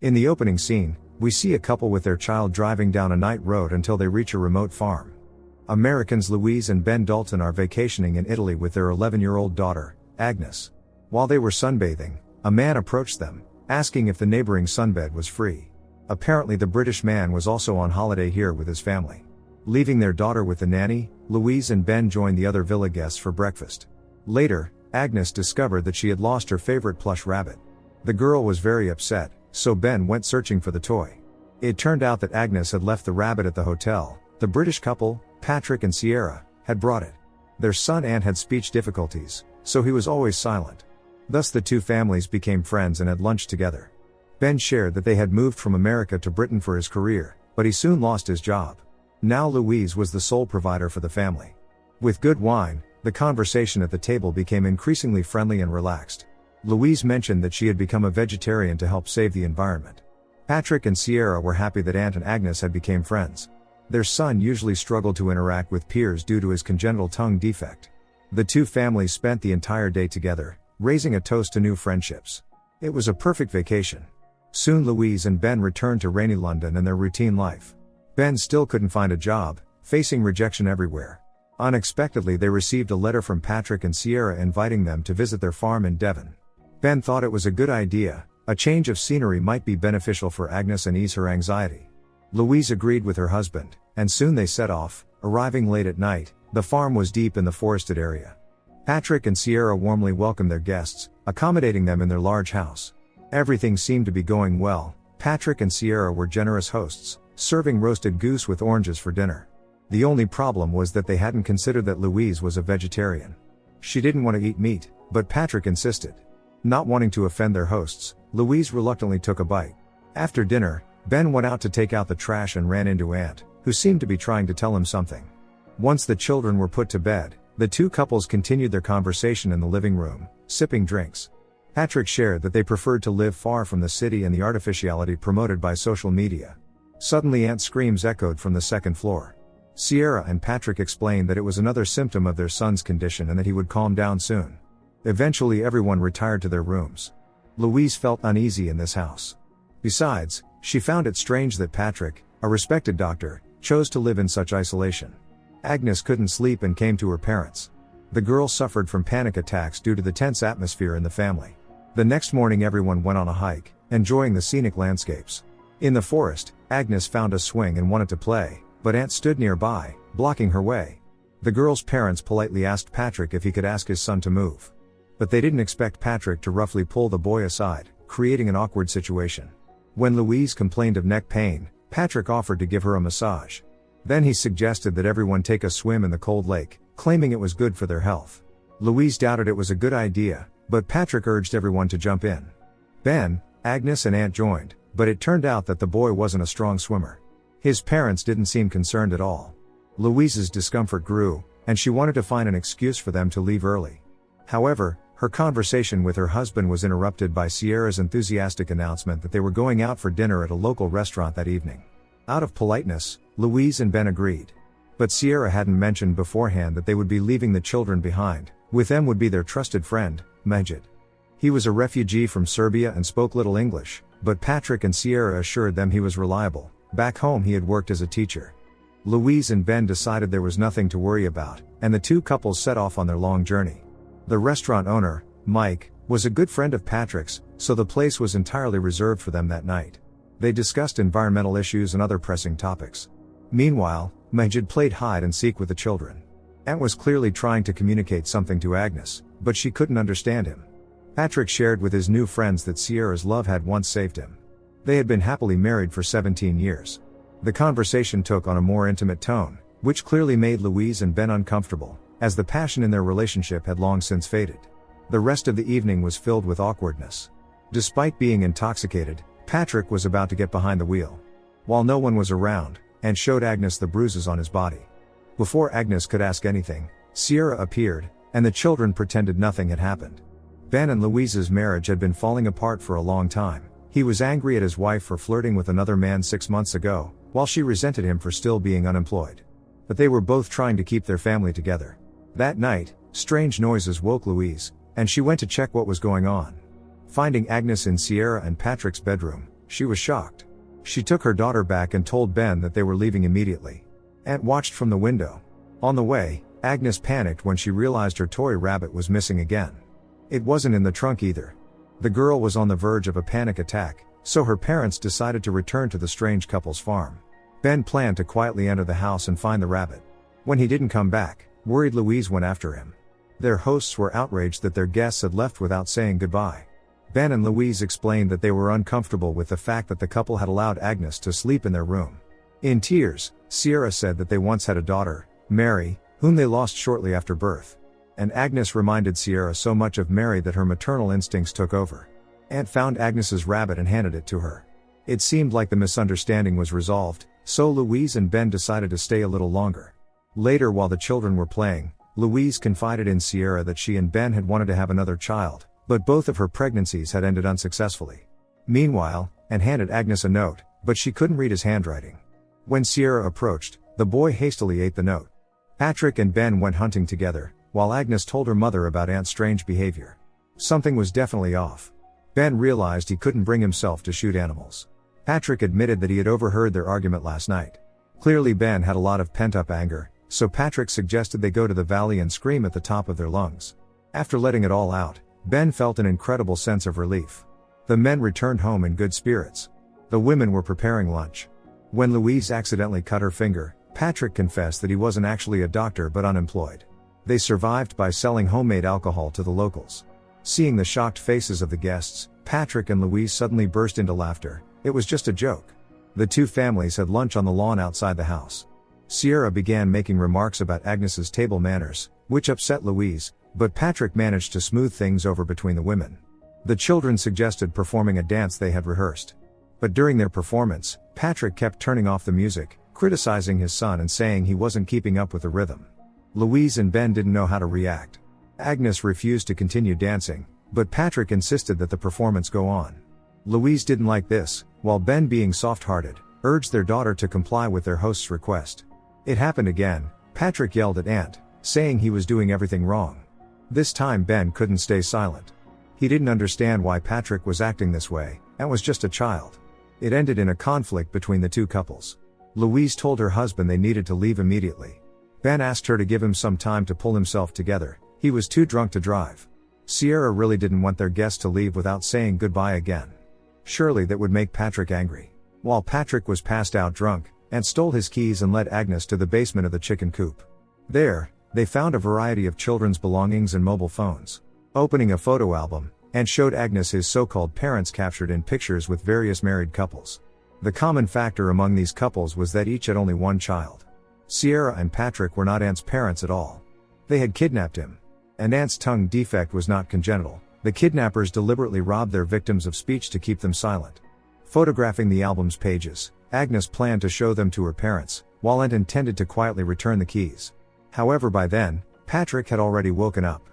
In the opening scene, we see a couple with their child driving down a night road until they reach a remote farm. Americans Louise and Ben Dalton are vacationing in Italy with their 11-year-old daughter, Agnes. While they were sunbathing, a man approached them, asking if the neighboring sunbed was free. Apparently the British man was also on holiday here with his family. Leaving their daughter with the nanny, Louise and Ben joined the other villa guests for breakfast. Later, Agnes discovered that she had lost her favorite plush rabbit. The girl was very upset, so Ben went searching for the toy. It turned out that Agnes had left the rabbit at the hotel. The British couple, Patrick and Sierra, had brought it. Their son Ant had speech difficulties, so he was always silent. Thus the two families became friends and had lunch together. Ben shared that they had moved from America to Britain for his career, but he soon lost his job. Now Louise was the sole provider for the family. With good wine, the conversation at the table became increasingly friendly and relaxed. Louise mentioned that she had become a vegetarian to help save the environment. Patrick and Sierra were happy that Ant and Agnes had become friends. Their son usually struggled to interact with peers due to his congenital tongue defect. The two families spent the entire day together, raising a toast to new friendships. It was a perfect vacation. Soon Louise and Ben returned to rainy London and their routine life. Ben still couldn't find a job, facing rejection everywhere. Unexpectedly they received a letter from Patrick and Sierra inviting them to visit their farm in Devon. Ben thought it was a good idea. A change of scenery might be beneficial for Agnes and ease her anxiety. Louise agreed with her husband, and soon they set off, arriving late at night. The farm was deep in the forested area. Patrick and Sierra warmly welcomed their guests, accommodating them in their large house. Everything seemed to be going well. Patrick and Sierra were generous hosts, serving roasted goose with oranges for dinner. The only problem was that they hadn't considered that Louise was a vegetarian. She didn't want to eat meat, but Patrick insisted. Not wanting to offend their hosts, Louise reluctantly took a bite. After dinner, Ben went out to take out the trash and ran into Ant, who seemed to be trying to tell him something. Once the children were put to bed, the two couples continued their conversation in the living room, sipping drinks. Patrick shared that they preferred to live far from the city and the artificiality promoted by social media. Suddenly Ant's screams echoed from the second floor. Sierra and Patrick explained that it was another symptom of their son's condition and that he would calm down soon. Eventually everyone retired to their rooms. Louise felt uneasy in this house. Besides, she found it strange that Patrick, a respected doctor, chose to live in such isolation. Agnes couldn't sleep and came to her parents. The girl suffered from panic attacks due to the tense atmosphere in the family. The next morning everyone went on a hike, enjoying the scenic landscapes. In the forest, Agnes found a swing and wanted to play, but Ant stood nearby, blocking her way. The girl's parents politely asked Patrick if he could ask his son to move. But they didn't expect Patrick to roughly pull the boy aside, creating an awkward situation. When Louise complained of neck pain, Patrick offered to give her a massage. Then he suggested that everyone take a swim in the cold lake, claiming it was good for their health. Louise doubted it was a good idea, but Patrick urged everyone to jump in. Ben, Agnes and Ant joined, but it turned out that the boy wasn't a strong swimmer. His parents didn't seem concerned at all. Louise's discomfort grew, and she wanted to find an excuse for them to leave early. However, her conversation with her husband was interrupted by Sierra's enthusiastic announcement that they were going out for dinner at a local restaurant that evening. Out of politeness, Louise and Ben agreed. But Sierra hadn't mentioned beforehand that they would be leaving the children behind. With them would be their trusted friend, Majid. He was a refugee from Serbia and spoke little English, but Patrick and Sierra assured them he was reliable. Back home he had worked as a teacher. Louise and Ben decided there was nothing to worry about, and the two couples set off on their long journey. The restaurant owner, Mike, was a good friend of Patrick's, so the place was entirely reserved for them that night. They discussed environmental issues and other pressing topics. Meanwhile, Majid played hide and seek with the children. Ant was clearly trying to communicate something to Agnes, but she couldn't understand him. Patrick shared with his new friends that Sierra's love had once saved him. They had been happily married for 17 years. The conversation took on a more intimate tone, which clearly made Louise and Ben uncomfortable, as the passion in their relationship had long since faded. The rest of the evening was filled with awkwardness. Despite being intoxicated, Patrick was about to get behind the wheel. While no one was around, Ant showed Agnes the bruises on his body. Before Agnes could ask anything, Sierra appeared, and the children pretended nothing had happened. Ben and Louise's marriage had been falling apart for a long time. He was angry at his wife for flirting with another man 6 months ago, while she resented him for still being unemployed. But they were both trying to keep their family together. That night, strange noises woke Louise, and she went to check what was going on. Finding Agnes in Sierra and Patrick's bedroom, She was shocked. She took her daughter back and told Ben that they were leaving immediately. Aunt watched from the window. On the way, Agnes panicked when she realized her toy rabbit was missing again. It wasn't in the trunk either. The girl was on the verge of a panic attack, so her parents decided to return to the strange couple's farm. Ben planned to quietly enter the house and find the rabbit. When he didn't come back, worried Louise went after him. Their hosts were outraged that their guests had left without saying goodbye. Ben and Louise explained that they were uncomfortable with the fact that the couple had allowed Agnes to sleep in their room. In tears, Sierra said that they once had a daughter, Mary, whom they lost shortly after birth. And Agnes reminded Sierra so much of Mary that her maternal instincts took over. Aunt found Agnes's rabbit and handed it to her. It seemed like the misunderstanding was resolved, so Louise and Ben decided to stay a little longer. Later, while the children were playing, Louise confided in Sierra that she and Ben had wanted to have another child, but both of her pregnancies had ended unsuccessfully. Meanwhile, Aunt handed Agnes a note, but she couldn't read his handwriting. When Sierra approached, the boy hastily ate the note. Patrick and Ben went hunting together, while Agnes told her mother about Aunt's strange behavior. Something was definitely off. Ben realized he couldn't bring himself to shoot animals. Patrick admitted that he had overheard their argument last night. Clearly Ben had a lot of pent-up anger, so Patrick suggested they go to the valley and scream at the top of their lungs. After letting it all out, Ben felt an incredible sense of relief. The men returned home in good spirits. The women were preparing lunch. When Louise accidentally cut her finger, Patrick confessed that he wasn't actually a doctor but unemployed. They survived by selling homemade alcohol to the locals. Seeing the shocked faces of the guests, Patrick and Louise suddenly burst into laughter. It was just a joke. The two families had lunch on the lawn outside the house. Sierra began making remarks about Agnes's table manners, which upset Louise, but Patrick managed to smooth things over between the women. The children suggested performing a dance they had rehearsed. But during their performance, Patrick kept turning off the music, criticizing his son and saying he wasn't keeping up with the rhythm. Louise and Ben didn't know how to react. Agnes refused to continue dancing, but Patrick insisted that the performance go on. Louise didn't like this, while Ben, being soft-hearted, urged their daughter to comply with their host's request. It happened again. Patrick yelled at Aunt, saying he was doing everything wrong. This time Ben couldn't stay silent. He didn't understand why Patrick was acting this way, and was just a child. It ended in a conflict between the two couples. Louise told her husband they needed to leave immediately. Ben asked her to give him some time to pull himself together. He was too drunk to drive. Sierra really didn't want their guests to leave without saying goodbye again. Surely that would make Patrick angry. While Patrick was passed out drunk, Aunt stole his keys and led Agnes to the basement of the chicken coop. There, they found a variety of children's belongings and mobile phones. Opening a photo album, Aunt showed Agnes his so-called parents captured in pictures with various married couples. The common factor among these couples was that each had only one child. Sierra and Patrick were not Aunt's parents at all. They had kidnapped him. And Aunt's tongue defect was not congenital. The kidnappers deliberately robbed their victims of speech to keep them silent. Photographing the album's pages, Agnes planned to show them to her parents, while Aunt intended to quietly return the keys. However, by then, Patrick had already woken up.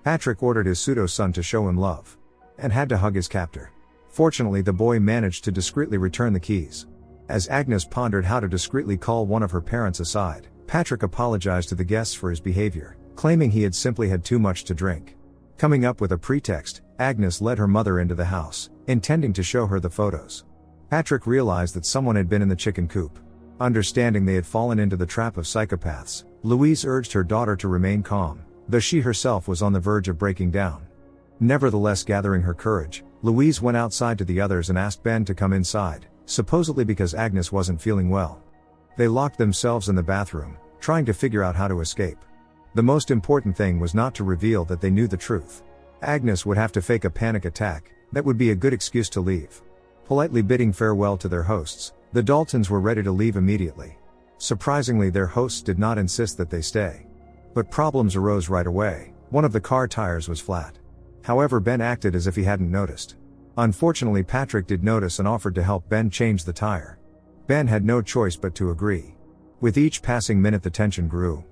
Patrick ordered his pseudo-son to show him love. And had to hug his captor. Fortunately, the boy managed to discreetly return the keys. As Agnes pondered how to discreetly call one of her parents aside, Patrick apologized to the guests for his behavior, claiming he had simply had too much to drink. Coming up with a pretext, Agnes led her mother into the house, intending to show her the photos. Patrick realized that someone had been in the chicken coop. Understanding they had fallen into the trap of psychopaths, Louise urged her daughter to remain calm, though she herself was on the verge of breaking down. Nevertheless, gathering her courage, Louise went outside to the others and asked Ben to come inside, supposedly because Agnes wasn't feeling well. They locked themselves in the bathroom, trying to figure out how to escape. The most important thing was not to reveal that they knew the truth. Agnes would have to fake a panic attack. That would be a good excuse to leave. Politely bidding farewell to their hosts, the Daltons were ready to leave immediately. Surprisingly, their hosts did not insist that they stay. But problems arose right away. One of the car tires was flat. However, Ben acted as if he hadn't noticed. Unfortunately, Patrick did notice and offered to help Ben change the tire. Ben had no choice but to agree. With each passing minute, the tension grew.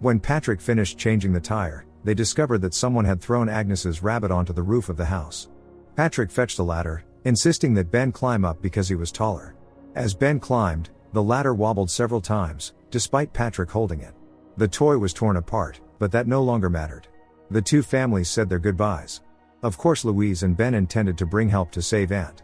When Patrick finished changing the tire, they discovered that someone had thrown Agnes's rabbit onto the roof of the house. Patrick fetched a ladder, insisting that Ben climb up because he was taller. As Ben climbed, the ladder wobbled several times, despite Patrick holding it. The toy was torn apart, but that no longer mattered. The two families said their goodbyes. Of course, Louise and Ben intended to bring help to save Aunt.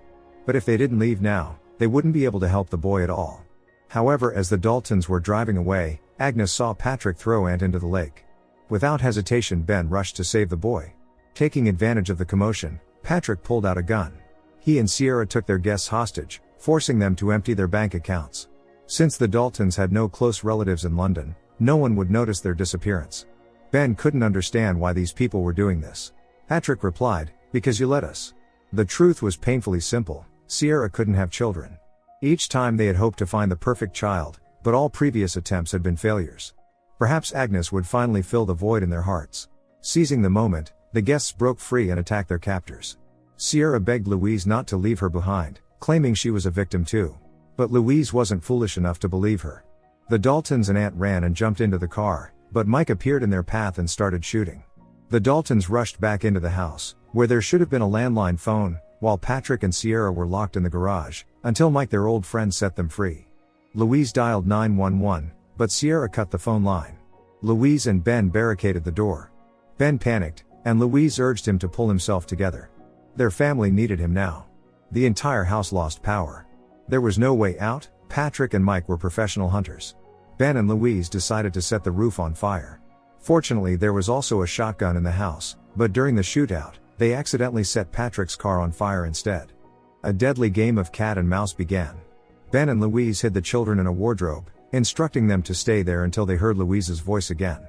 But if they didn't leave now, they wouldn't be able to help the boy at all. However, as the Daltons were driving away, Agnes saw Patrick throw Ant into the lake. Without hesitation, Ben rushed to save the boy. Taking advantage of the commotion, Patrick pulled out a gun. He and Sierra took their guests hostage, forcing them to empty their bank accounts. Since the Daltons had no close relatives in London, no one would notice their disappearance. Ben couldn't understand why these people were doing this. Patrick replied, "Because you let us." The truth was painfully simple: Sierra couldn't have children. Each time they had hoped to find the perfect child, but all previous attempts had been failures. Perhaps Agnes would finally fill the void in their hearts. Seizing the moment, the guests broke free and attacked their captors. Sierra begged Louise not to leave her behind, claiming she was a victim too. But Louise wasn't foolish enough to believe her. The Daltons and Ant ran and jumped into the car, but Mike appeared in their path and started shooting. The Daltons rushed back into the house, where there should have been a landline phone, while Patrick and Sierra were locked in the garage, until Mike, their old friend, set them free. Louise dialed 911, but Sierra cut the phone line. Louise and Ben barricaded the door. Ben panicked, and Louise urged him to pull himself together. Their family needed him now. The entire house lost power. There was no way out. Patrick and Mike were professional hunters. Ben and Louise decided to set the roof on fire. Fortunately, there was also a shotgun in the house, but during the shootout, they accidentally set Patrick's car on fire instead. A deadly game of cat and mouse began. Ben and Louise hid the children in a wardrobe, instructing them to stay there until they heard Louise's voice again.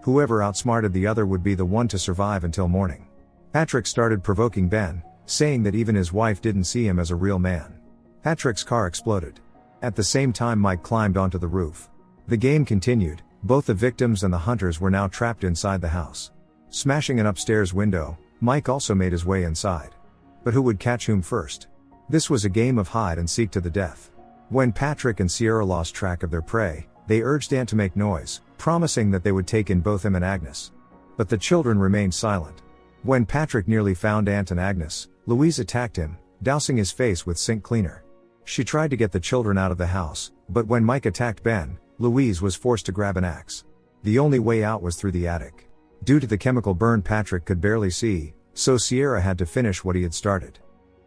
Whoever outsmarted the other would be the one to survive until morning. Patrick started provoking Ben, saying that even his wife didn't see him as a real man. Patrick's car exploded. At the same time, Mike climbed onto the roof. The game continued. Both the victims and the hunters were now trapped inside the house. Smashing an upstairs window, Mike also made his way inside. But who would catch whom first? This was a game of hide and seek to the death. When Patrick and Sierra lost track of their prey, they urged Ant to make noise, promising that they would take in both him and Agnes. But the children remained silent. When Patrick nearly found Ant and Agnes, Louise attacked him, dousing his face with sink cleaner. She tried to get the children out of the house, but when Mike attacked Ben, Louise was forced to grab an axe. The only way out was through the attic. Due to the chemical burn, Patrick could barely see, so Sierra had to finish what he had started.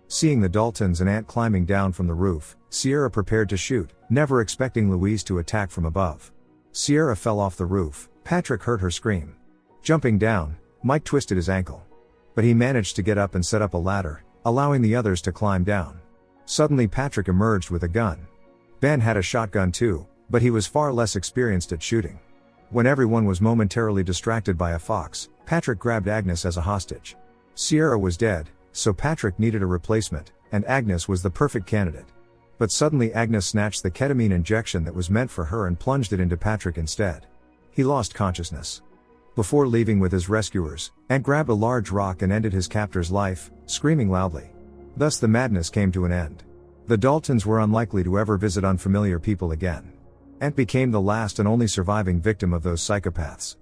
Seeing the Daltons and Ant climbing down from the roof, Sierra prepared to shoot, never expecting Louise to attack from above. Sierra fell off the roof. Patrick heard her scream. Jumping down, Mike twisted his ankle. But he managed to get up and set up a ladder, allowing the others to climb down. Suddenly, Patrick emerged with a gun. Ben had a shotgun too, but he was far less experienced at shooting. When everyone was momentarily distracted by a fox, Patrick grabbed Agnes as a hostage. Sierra was dead, so Patrick needed a replacement, and Agnes was the perfect candidate. But suddenly Agnes snatched the ketamine injection that was meant for her and plunged it into Patrick instead. He lost consciousness. Before leaving with his rescuers, Ant grabbed a large rock and ended his captor's life, screaming loudly. Thus the madness came to an end. The Daltons were unlikely to ever visit unfamiliar people again. Ant became the last and only surviving victim of those psychopaths.